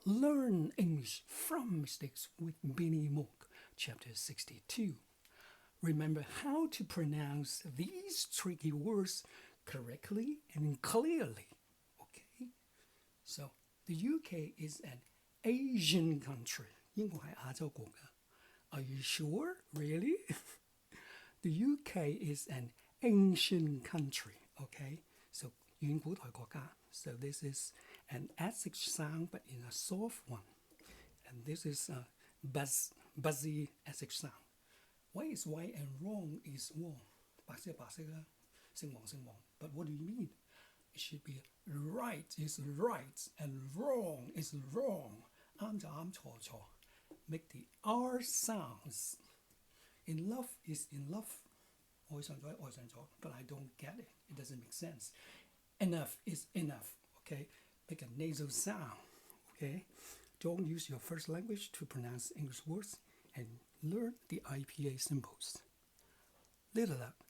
Learn English from mistakes with Benny Mook, chapter 62. Remember how to pronounce these tricky words correctly and clearly. Okay? So, the UK is an Asian country. 英國係亞洲國家. Are you sure? Really? The UK is an ancient country. Okay? So, 遠古代國家. So this is an SH sound, but in a soft one. And this is a buzzy SH sound. White is white and wrong is wrong. 白色係白色啦，姓黃姓黃. But what do you mean? It should be right is right and wrong is wrong. 啱就啱，錯錯. Make the R sounds. In love is in love. 愛上咗，愛上咗. But I don't get it. It doesn't make sense. Enough is enough. Okay? Make a nasal sound. Okay? Don't use your first language to pronounce English words and learn the IPA symbols. Little up.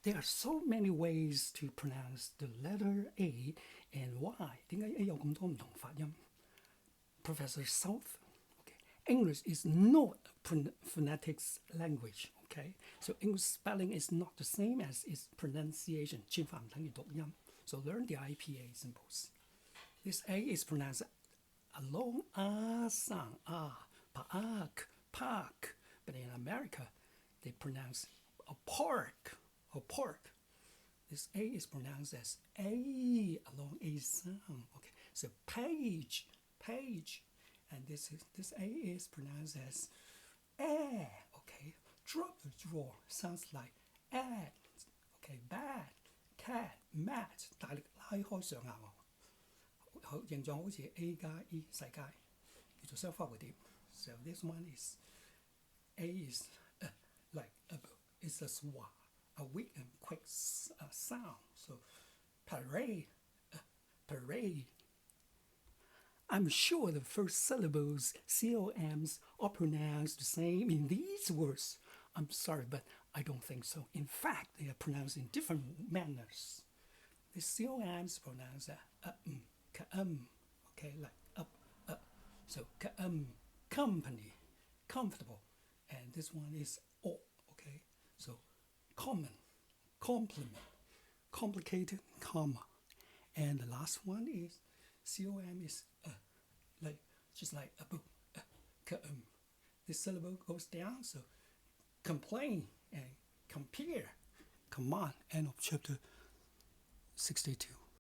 There are so many ways to pronounce the letter A and why. 點解 A 有咁多唔同發音? Professor South. Okay. English is not a phonetics language. Okay? So English spelling is not the same as its pronunciation. 串法唔等於讀音. So learn the IPA symbols. This A is pronounced a long R sound. Park, park. But in America, they pronounce a park, or park. This A is pronounced as A, a long A sound. Okay, so page, page. And this A is pronounced as A. Okay, drop the drawer sounds like ad. Okay, bad. Cat, mat, 大力拉開上下喎，形狀好似 A 加 E 世界，叫做雙花蝴蝶。So this one is A is like it's a swat, a weak and quick sound. So parade, parade. I'm sure the first syllables, COMs, are pronounced the same in these words. I'm sorry, but I don't think so. In fact, they are pronounced in different manners. The COMs pronounce okay, like up. So company, comfortable. And this one is O, okay? So common, compliment, complicated, comma. And the last one is COM is like just like this syllable goes down, so complain and compare. Come on, end of chapter 62.